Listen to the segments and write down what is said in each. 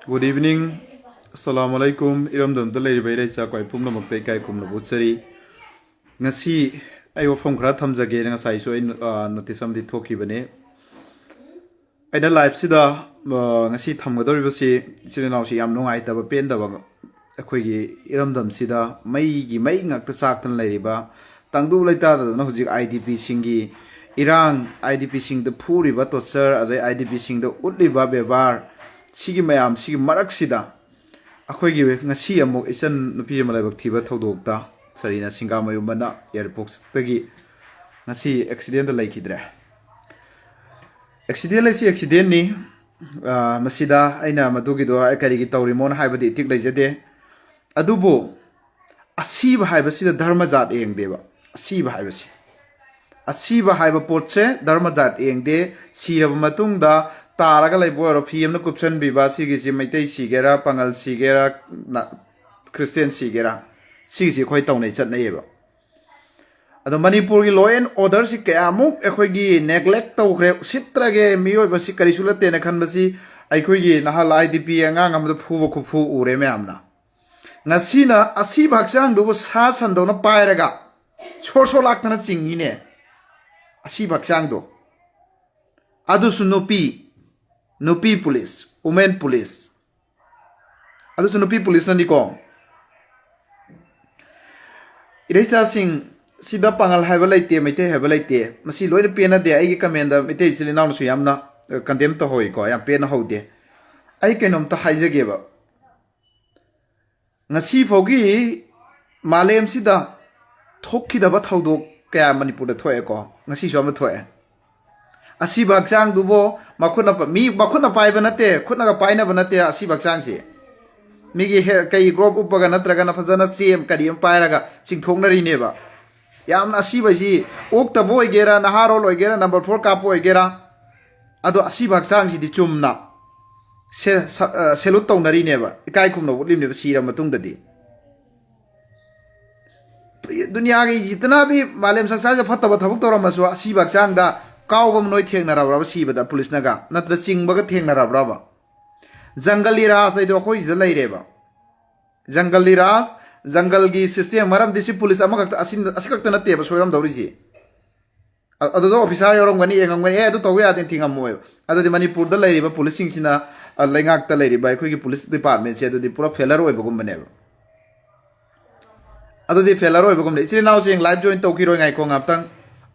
Good evening. Assalamu alaikum. Iramdam da lay bay sa kwai pum namak tay kai kum na butsari. Ngasi ay wafam khara thamjage nga sai so notice am di thoki bane. Ay na live sida ngasi thamgadori basi sininaw si yam nungai ta ba pen da ba akhoi gi iramdam sida mai gi mai ngak ta sak tan lay ba tangdu laita da na hujik IDP singi Irang IDP sing the puri ba to sir ade IDP sing the utli ba bebar sigi mayam sigi marak sida akhoi gi ngasi amuk isan nupi ma laibak thiba thodok ta sarina singa mayum bana airport tagi ngasi accident lai kidre accident ni masida aina madugi do akari gi tawri mon haibadi tik lai jade adubo asiba haibasida dharma jat eng deba asiba haibasi asiba haiba potse dharma jat eng de sirab matung da taraga lai boy ro fiam na kupsan biba sigi si maitai sigera pangal sigera christian sigera sigi khoi tawnai chat nei ba ado manipur gi law and order si kayamuk ekhoi gi neglect taw khre sitra ge miyoi ba si kari sulate na khan basi aikhoi gi nahal idp anga ngam da phu ko phu ure me amna ngasina asi bhaksang do sa sandou na pairaga chor lak na chingi ne asi bhaksang do adu nupi police women police adu nupi police na ni ko Iresa sing sida pangal haiba laite maite haiba laite masi loina pena de ai gi kamenda maite sili naw su yamna condemn to hoi ko yam pena haude ai kenom ta haijage ba ngasi fogi malem sida thokki da ba thodok kaya manipur da thoe ko ngasi so ma thoe asi baksang dubo makhuna pai banate khuna ga paina banate asi baksang si migi he kai group upaga natraga na fazana sim kadiam pairaga singthongna ri neba yam asi baji okta boy gera na haro loi gera number 4 ka boy gera ado asi baksang si di chumna selut tawnari neba ikai khumno lim ne sira matung dadi दुनिया की जितना भी मालेम संसार से फत्ता थबक तौर मसु asi baksang da कावबम नोय थेंगनाराब्रा सिबदा पुलिस नगा नत्र चिंगबगा थेंगनाराब्राबा जंगली राज आइदो खोइ ज लैरेबा जंगली राज जंगल की सिस्टम मरम दिसि पुलिस अमक असिकक्त नतेबा सोयरम दौरिसि अदो ऑफिसर योरमगनी एंगमगनी अदो तौवे आदि थिंगमोय अदो मणिपुर दा लैरिबा पुलिस सिंगसिना लैंगाक ता लैरिबा अखोइगी पुलिस डिपार्टमेंट से अदो पूरा फेलर ओइबगुमबनेबा अदो फेलर ओइबगुमने इचिन नाउ सिंग लाइव जॉइन तौकिरोय ngai ko ngaptang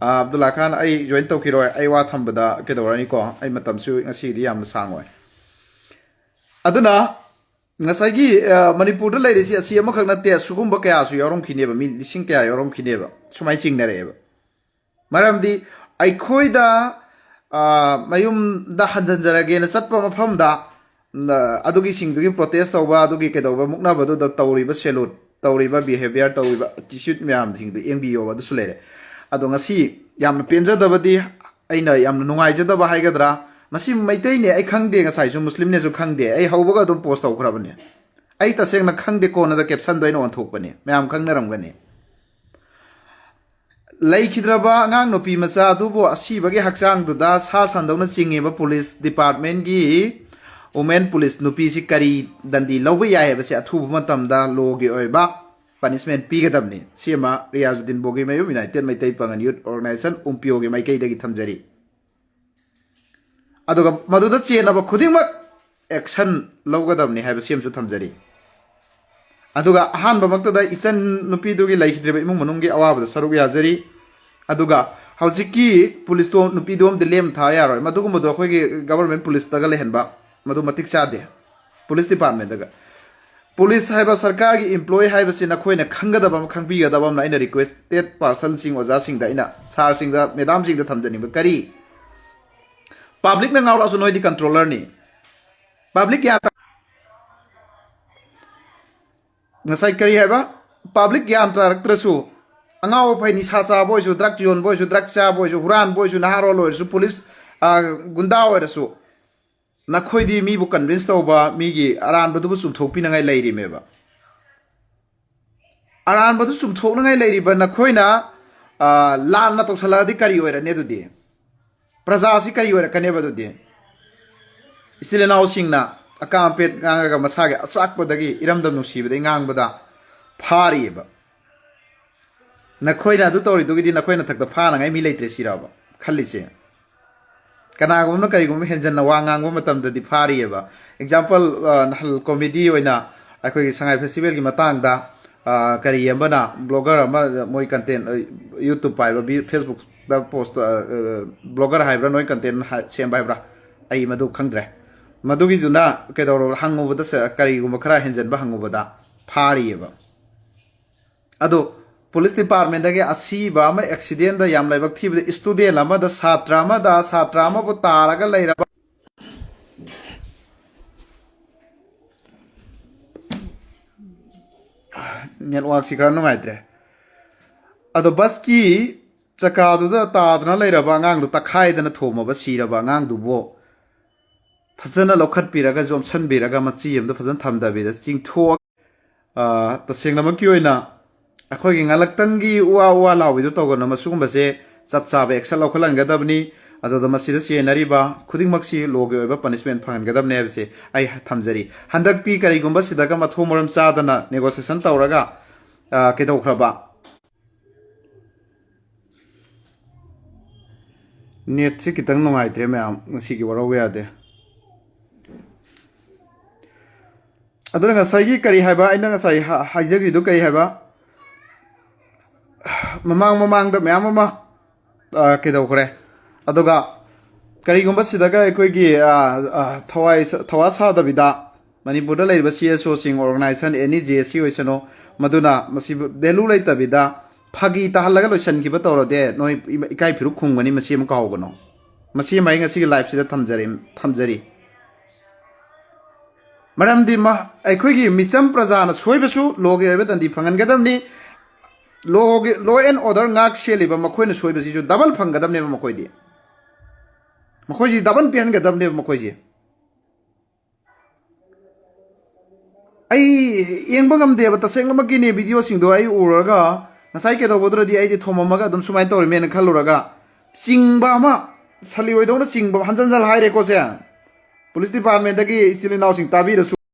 Abdullah Khan ai join tokiroi ai wa thambada kedorani ko ai matam su ngasi di yam sangoi aduna ngasai gi manipur da lairi si asi ama khakna te sugumba kaya su yorom khine ba mi lising kaya yorom khine ba sumai chingnare ba maram di ai khoi da mayum da hanjanjara ge na satpa mafam da adugi sing dugi protest tawba adugi kedoba mukna badu da tawri ba salute tawri ba behavior tawri ba attitude myam thing du engbi yo ba du sulere ado ngasi yam penja dabadi aina yam nungai jada ba haigadra masi maitai ne ai khangde ngasai su muslim ne su khangde ai haubaga dum post au khrabane ai ta seng na khangde ko na da caption doina on thok bane mayam khangna ramgane lai khidraba ngang no pi macha du bo asi bagi hakchang du da sa sandau na chinge ba police department gi women police nupi si kari dandi lobe ya he ba se athu matam da logi oi ba punishment pigadamni sima Riyazuddin Bogi Mayum United Maitai Pangan Youth Organization umpiogi maikai dagi thamjari aduga maduda chena ba khudingmak action lawgadamni haiba sim su thamjari aduga ahan ba makta da ichan nupi dugi laikhidreba imung manungi awaba da saruk yazari aduga haujiki police to nupi dom de lem tha yaroi madugu madu khoi gi government police daga lehenba madu matik chade police department daga Police haiba sarkar gi employee haiba sina khoina khanggadaba khangbigadaba na ina requested person sing oja sing da ina sar sing da madam sing da thamjani ba kari public na ngawra su noi di controller ni public ya ngasai kari haiba public ya antaraktra su angaw phai ni sa sa boy su drug zone boy su drug cha boy su huran boy su naharo loy su police gunda oi su na khoi di mi bu convince to ba mi gi aran badu sum thok pi na ngai lairi me ba aran badu sum thok na ngai lairi ba na khoi na lan na to sala di kari oi ra ne du di praja si kari oi ra kane ba du di isile na sing na akam pet ngang ga masage achak podagi iramdam nusi bidai ngang bada phari ba nakhoi na du tori du gi nakhoi na thak da pha na ngai mi leitre siraba khalli se kana gum na kari gum henjan na wangang gum matam da di phari ba example nahal comedy oina akhoi gi sangai festival gi matang da kari yambana blogger ama moi content YouTube pai ba Facebook da post blogger haibra noi content sem bai bra ai madu khangdre madugi duna kedoro hangubada sa kari gum khara henjan ba hangubada phari ba ado police department dage asi ba ma accident da yam laibak thi student ama da satra ama ko taraga leira network si kran ngai ado bus ki chaka du da ta dna leira ba ngang du takhai da na thoma ba sira ba ngang du bo phajana lokhat piraga jom san biraga machi em da phajan thamda bi da ching tho ta sengna ma ki oina akhoi gi ngalaktangi wa lawi do togo na masugum base chap chap Echal lokhalan gadabni ado da masida senari ba khuding maksi loge oba punishment phangan gadabne base ai thamjari handakti kari gumba sida ga matho moram cha dana negotiation tawraga ke do khraba net se kitang nungai tre me ngsi gi waro ya de adura nga sai gi kari haiba aina nga sai haijagi do kari haiba mamang da myam ama kedo khore adoga kari gumba sidaga ekoi gi thawai sa da bida manipur da leiba CSO sing organization any JSC oisano maduna masi belu leita bida phagi ta halaga loisan gi ba tawro de noi ikai phiru khungani masi am kaw gono masi mai ngasi gi life sida thamjari maram di ma ekoi gi micham prajana soibasu loge ebe dan di phangan gadamni law and order ngak seliba makhoi na soiba si ju double phangadam ne makhoi di makhoi ji double pian gadam ne makhoi ji ai yengba ngam de ba taseng ma gi ne video sing do ai uraga nasai ke do bodra di ai di thoma maga dum sumai tor men khaluraga chingba ma sali oi do na chingba hanjan jal hai re ko se police department da gi ichili naw sing tabi